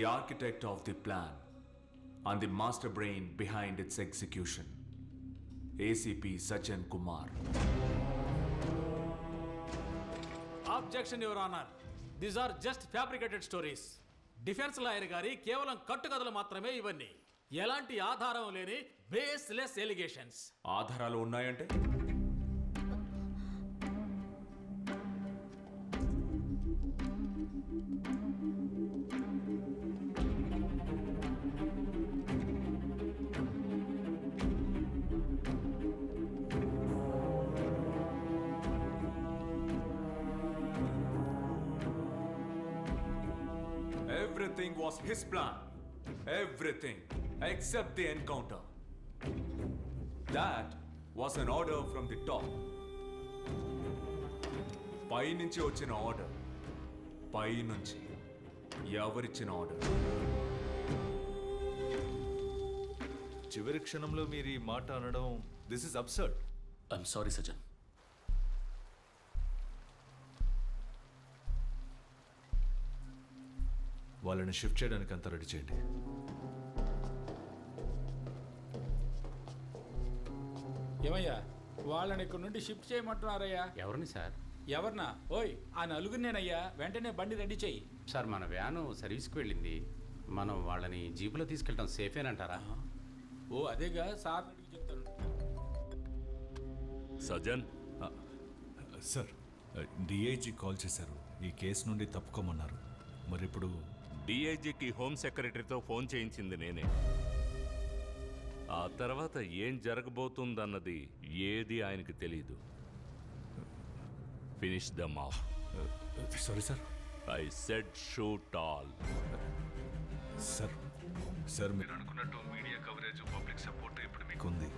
the architect of the plan and the master brain behind its execution, ACP Sajan Kumar. Objection, Your Honor. These are just fabricated stories. Defence lawyer గారి కేవలం కట్టుకథలు మాత్రమే ఇవన్నీ. ఎలాంటి ఆధారం లేని baseless allegations. ఆధారాలు ఉన్నాయంటే everything was his plan. Everything except the encounter. That was an order from the top. పై నుంచి వచ్చిన ఆర్డర్. పై నుంచి ఎవరిచ్చిన ఆర్డర్? చివరి క్షణంలో మీరు ఈ మాట అనడం, this is absurd. I'm sorry సజన్. వాళ్ళని షిఫ్ట్ చేయడానికి అంతా రెడీ చేయండి. ఏమయ్యా, వాళ్ళని ఇక్కడ నుండి షిఫ్ట్ చేయమంటున్నారయ్యా. ఎవరిని సార్? ఎవరినా? ఓయ్, ఆ నలుగురినేనయ్యా. వెంటనే బండి రెడీ చెయ్యి. సార్, మన వ్యాను సర్వీస్కి వెళ్ళింది. మనం వాళ్ళని జీపులో తీసుకెళ్ళటం సేఫేనంటారా? ఓ అదేగా, సార్ అడిగి చెప్తాను. సజన్. సార్, డిఐజీ కాల్ చేశారు. ఈ కేసు నుండి తప్పుకోమన్నారు. మరి ఇప్పుడు డిఐజీకి హోమ్ సెక్రటరీతో ఫోన్ చేయించింది నేనే. ఆ తర్వాత ఏం జరగబోతుందన్నది ఏది ఆయనకి తెలీదు. Finish them off. Sorry sir. I said shoot all. Sir మీరు అనుకున్నట్టు మీడియా కవరేజ్, పబ్లిక్ సపోర్ట్ ఇప్పుడు మీకు ఉంది.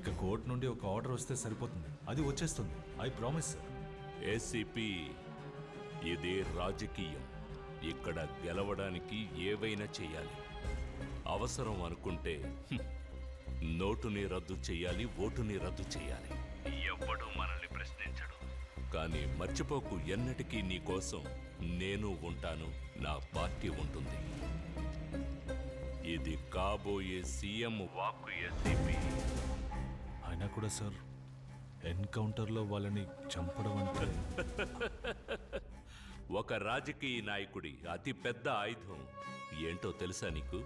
ఇక కోర్టు నుండి ఒక ఆర్డర్ వస్తే సరిపోతుంది. అది వచ్చేస్తుంది. I promise sir. ఏసీపీ, ఇది రాజకీయం. ఇక్కడ గెలవడానికి ఏవైనా చేయాలి. అవసరం అనుకుంటే నోటుని రద్దు చేయాలి, ఓటుని రద్దు చేయాలి. ఎవ్వడూ మనల్ని ప్రశ్నించడు. కానీ మర్చిపోకు, ఎన్నటికీ నీ కోసం నేను ఉంటాను, నా పార్టీ ఉంటుంది. ఇది కాబోయే సీఎం వాక్కు ఏసీపీ. అయినా కూడా సార్, ఎన్కౌంటర్లో వాళ్ళని చంపడం అంటే ఒక రాజకీయ నాయకుడి అతి పెద్ద ఆయుధం ఏంటో తెలుసా నీకు?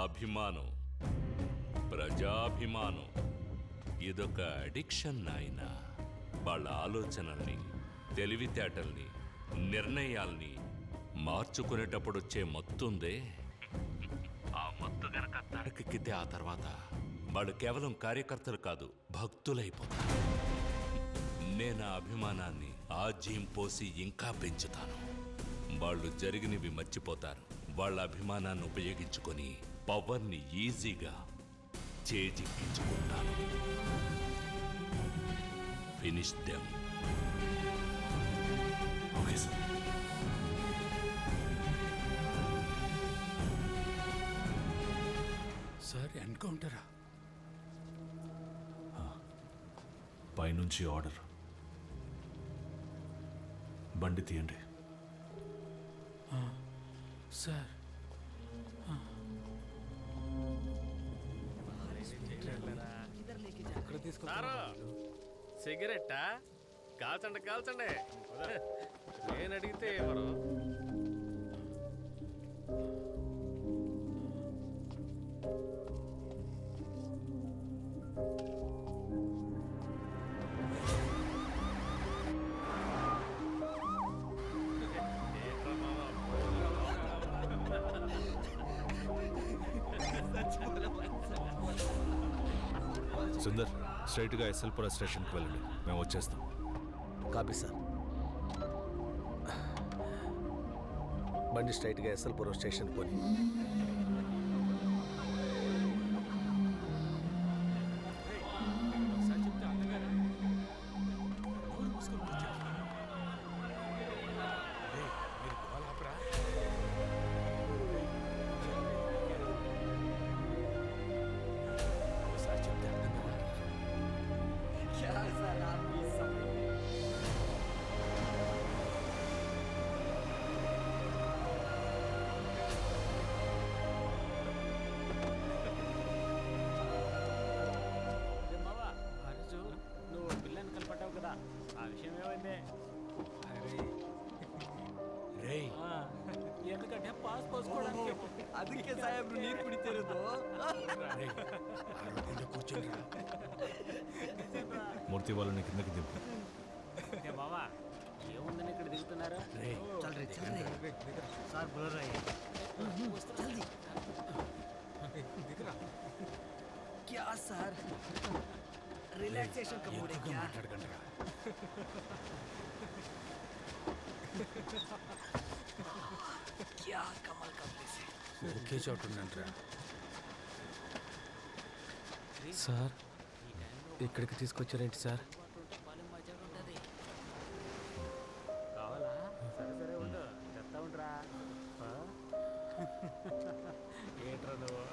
అభిమానం, ప్రజాభిమానం. ఇదొక అడిక్షన్ నాయన. వాళ్ళ ఆలోచనల్ని, తెలివితేటల్ని, నిర్ణయాల్ని మార్చుకునేటప్పుడు వచ్చే మత్తుందే, ఆ మత్తు గనక తడకెక్కితే ఆ తర్వాత వాళ్ళు కేవలం కార్యకర్తలు కాదు, భక్తులైపోతారు. నేను ఆ అభిమానాన్ని ఆజ్యం పోసి ఇంకా పెంచుతాను. వాళ్ళు జరిగినవి మర్చిపోతారు. వాళ్ళ అభిమానాన్ని ఉపయోగించుకొని పవర్ని ఈజీగా చేజిక్కించుకుంటాను. Finish them. Okay sir. Sir, ఎన్కౌంటరా? పైనుంచి ఆర్డర్. బండి తీయండి. సార్, సిగరెట్టా? కాల్చండి కాల్చండి. నేను అడిగితే ఎవరు? సుందర్, స్ట్రైట్గా ఎస్ఎల్పుర స్టేషన్కి వెళ్ళండి. మేము వచ్చేస్తాం. Copy sir. బండి స్ట్రైట్గా ఎస్ఎల్పురం స్టేషన్ పోని. మూర్తి వాళ్ళని కిందకి దింపు. బావా ఏముందని ఇక్కడ దిగుతున్నారా? क्या सर रिलैक्सेशन का मूड है क्या क्या कमाल का प्लेस है ఒకే చోట ఉందంటరా. సార్ ఇక్కడికి తీసుకొచ్చారేంటి సార్? కావాలా? సరే సరే ఉండు, చెప్తా ఉంటారా? ఏంట్రా నువ్వు?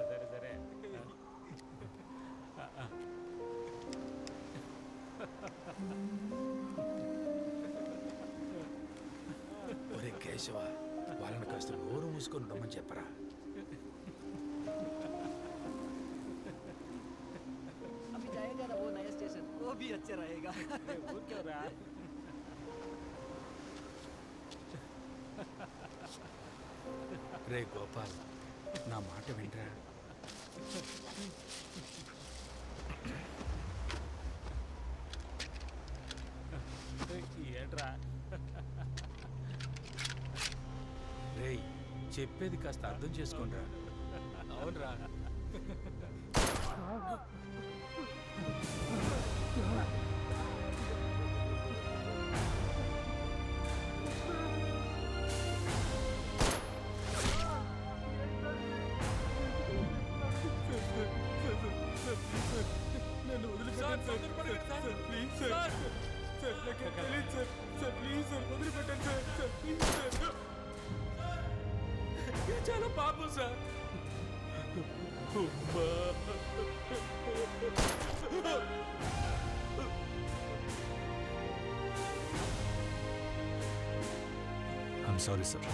సరే సరే. ఒరే కేశవ, వాళ్ళని కాస్త నోరు మూసుకొని ఉండమని చెప్పరా. अभी जाएगा ना वो नया स्टेशन वो भी अच्छा रहेगा ఊరికేవరా? రే గోపాల్, నా మాట వింటరా. ఏంట్రా? రేయ్, చెప్పేది కాస్త అర్థం చేసుకోండిరా. అవునరా. నన్ను వదిలిపెట్టండి సార్. Please sir. సార్ నాకు తెలియదు సార్. సార్ ప్లీజ్ సార్, వదిలిపెట్టండి సార్. Sir please sir. ఇది చాలా పాపం సార్. I'm sorry sir.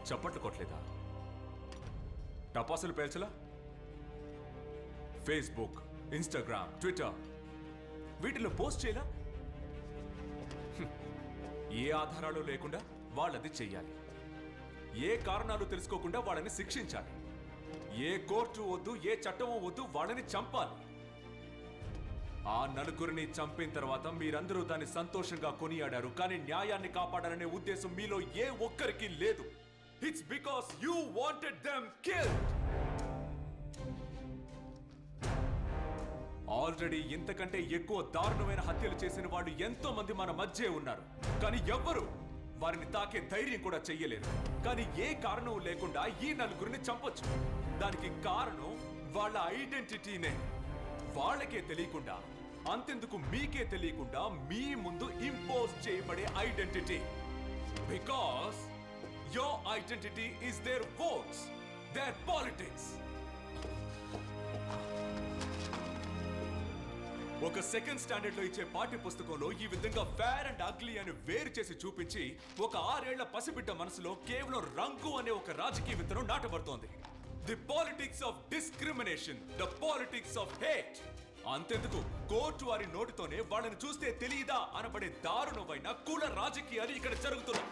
చప్పట్లు కొట్టలేదా? టపాసులు పేల్చలా? ఫేస్బుక్, ఇన్స్టాగ్రామ్, ట్విట్టర్ వీటిలో పోస్ట్ చేయలా? ఏ ఆధారాలు లేకుండా వాళ్ళది చెయ్యాలి. ఏ కారణాలు తెలుసుకోకుండా వాళ్ళని శిక్షించాలి. ఏ కోర్టు వద్దు, ఏ చట్టమో వద్దు, వాళ్ళని చంపాలి. ఆ నలుగురిని చంపిన తర్వాత మీరందరూ దాన్ని సంతోషంగా కొనియాడారు. కానీ న్యాయాన్ని కాపాడాలనే ఉద్దేశం మీలో ఏ ఒక్కరికి లేదు. It's because you wanted them killed. Already ఇంతకంటే ఎక్కువ దారుణమైన హత్యలు చేసిన వాళ్ళు ఎంతో మంది మన మధ్య ఉన్నారు. కానీ ఎవ్వరు వారిని తాకే ధైర్యం కూడా చెయ్యలేరు. కానీ ఏ కారణం లేకుండా ఈ నలుగురిని చంపొచ్చు. దానికి కారణం వాళ్ళ ఐడెంటిటీనే. వాళ్ళకే తెలియకుండా, అంతెందుకు మీకే తెలియకుండా మీ ముందు ఇంపోజ్ చేయబడే identity. Because your identity is their votes, their politics. ఒక సెకండ్ స్టాండర్డ్ లో ఇచ్చే పాఠ్య పుస్తకంలో ఈ విధంగా ఫేర్ అండ్ అగ్లీ అని వేరు చేసి చూపించి ఒక 6 ఏళ్ల పసిబిడ్డ మనసులో కేవలం రంగు అనే ఒక రాజకీయ విత్తనం నాటబడుతోంది. The politics of discrimination, the politics of hate. అంతెందుకు కోర్టు వారి నోటితోనే వాళ్ళని చూస్తే తెలియదా అనబడే దారుణమైన కుల రాజకీయాలు ఇక్కడ జరుగుతున్నాయి.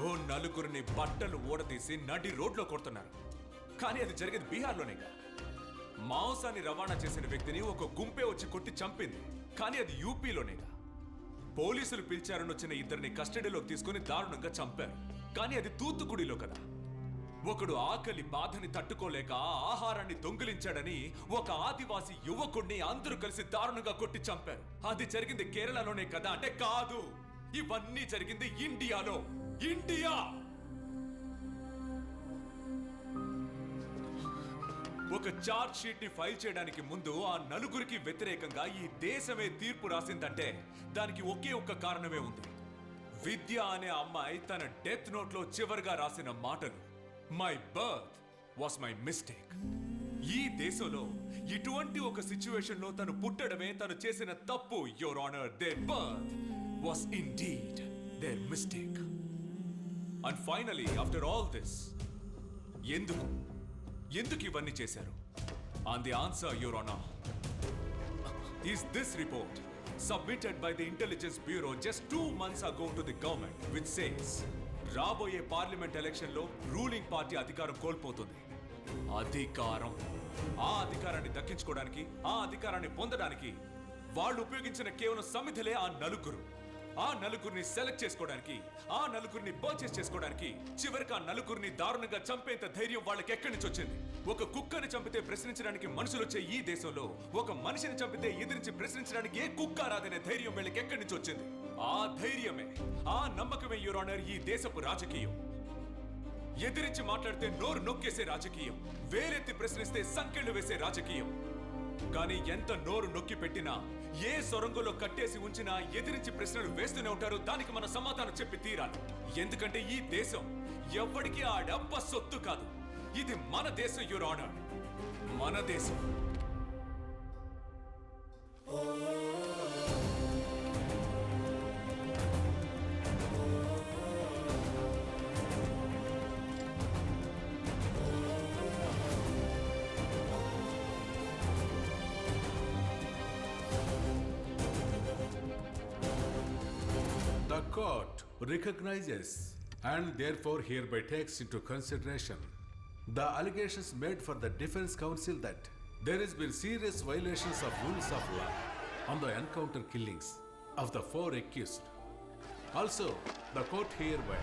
ఓ నలుగురిని బట్టలు ఊడదీసి నడి రోడ్లో కొడుతున్నారు. కానీ అది జరిగేది బీహార్లోనేగా. మాంసాన్ని రవాణా చేసిన వ్యక్తిని ఒక గుంపే వచ్చి కొట్టి చంపింది. కానీ అది యూపీలోనేగా. పోలీసులు పిలిచారని వచ్చిన ఇద్దరిని కస్టడీలోకి తీసుకుని దారుణంగా చంపారు. కానీ అది తూత్తుకుడిలో కదా. ఒకడు ఆకలి బాధని తట్టుకోలేక ఆహారాన్ని దొంగిలించాడని ఒక ఆదివాసి యువకుడిని అందరూ కలిసి దారుణంగా కొట్టి చంపారు. అది జరిగింది కేరళలోనే కదా అంటే కాదు. ఇవన్నీ జరిగింది ఇండియాలో. ఇండియా ఒక చార్జ్ షీట్ ని ఫైల్ చేయడానికి ముందు ఆ నలుగురికి వ్యతిరేకంగా ఈ దేశమే తీర్పు రాసిందంటే దానికి ఒకే ఒక్క కారణమే ఉంది. విద్య అనే అమ్మాయి తన డెత్ నోట్ లో చివరిగా రాసిన మాటలు, my birth was my mistake. ఈ దేశంలో ఇటువంటి ఒక సిచ్యువేషన్ లో తను పుట్టడమే తను చేసిన తప్పు. Your honour, their birth was indeed their mistake. And finally, after all this, ఎందుకు ఇవన్నీ చేశారు? And the answer, Your Honor, is this report submitted by the Intelligence Bureau just 2 months ago to the government, which says రాబోయే parliament ఎలక్షన్లో ruling party అధికారం కోల్పోతుంది. ఆ అధికారాన్ని దక్కించుకోవడానికి, ఆ అధికారాన్ని పొందడానికి వాళ్ళు ఉపయోగించిన కేవలం సమిధలే ఆ నలుగురిని సెలెక్ట్ చేసుకోవడానికి, ఆ నలుగురిని పర్చేస్ చేసుకోవడానికి, చివరికి ఆ నలుగురిని దారుణంగా చంపేంత ధైర్యం వాళ్ళకి ఎక్కడి నుంచి వచ్చింది? ఒక కుక్కని చంపితే ప్రశ్నించడానికి మనుషులు వచ్చే ఈ దేశంలో ఒక మనిషిని చంపితే ఎదిరించి ప్రశ్నించడానికి ఏ కుక్క రాదనే ధైర్యం వీళ్ళకి ఎక్కడి నుంచి వచ్చింది? ఆ ధైర్యమే, ఆ నమ్మకమే యువర్ ఆనర్ ఈ దేశపు రాజకీయం. ఎదిరించి మాట్లాడితే నోరు నొక్కేసే రాజకీయం, వేలెత్తి ప్రశ్నిస్తే సంకెళ్లు వేసే రాజకీయం. కానీ ఎంత నోరు నొక్కి పెట్టినా, ఏ సొరంగంలో కట్టేసి ఉంచినా ఎదిరించి ప్రశ్నలు వేస్తూనే ఉంటారు. దానికి మన సమాధానం చెప్పి తీరాలి. ఎందుకంటే ఈ దేశం ఎవ్వడికి ఆ డబ్బ సొత్తు కాదు. ఇది మన దేశం యువర్ ఆనర్, మన దేశం. The court recognizes and therefore hereby takes into consideration the allegations made for the defense counsel that there has been serious violations of rules of law on the encounter killings of the 4 accused. Also, the court hereby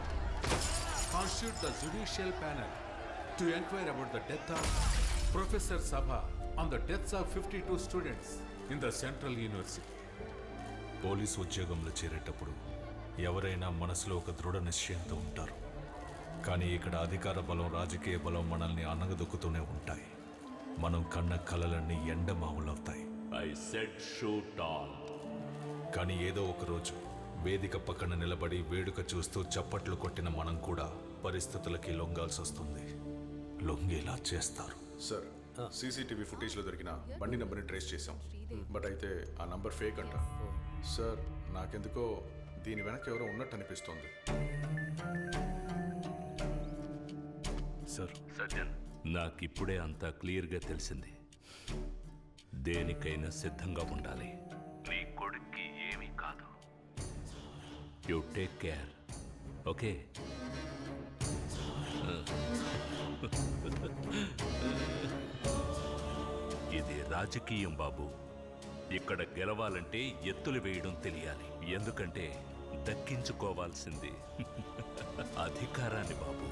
constitutes the judicial panel to inquire about the death of Professor Sabha on the deaths of 52 students in the Central University. Police ఉద్యోగంలో చేరేటప్పుడు ఎవరైనా మనసులో ఒక దృఢ నిశ్చయంతో ఉంటారు. కానీ ఇక్కడ అధికార బలం, రాజకీయ బలం మనల్ని అనగదొక్కుతూనే ఉంటాయి. మనం కన్న కలలన్నీ ఎండమావులవుతాయి. I said shoot on. కానీ ఏదో ఒక రోజు వేదిక పక్కన నిలబడి వేడుక చూస్తూ చప్పట్లు కొట్టిన మనం కూడా పరిస్థితులకి లొంగాల్సి వస్తుంది. లొంగేలా చేస్తారు. సార్, సీసీటీవీ ఫుటేజ్లో దొరికిన బండి నెంబర్ని ట్రేస్ చేశాం. బట్ అయితే ఆ నంబర్ ఫేక్ అంట. సార్, నాకెందుకో దీని వెనక ఎవరో ఉన్నట్టు అనిపిస్తోంది. సార్, సజ్జన్, నాకిప్పుడే అంతా క్లియర్గా తెలిసింది. దేనికైనా సిద్ధంగా ఉండాలి. నీ కొడుక్కి ఏమీ కాదు. You take care, okay? ఇది రాజకీయం బాబు. ఇక్కడ గెలవాలంటే ఎత్తులు వేయడం తెలియాలి. ఎందుకంటే దక్కించుకోవాల్సింది అధికారాన్ని బాబు.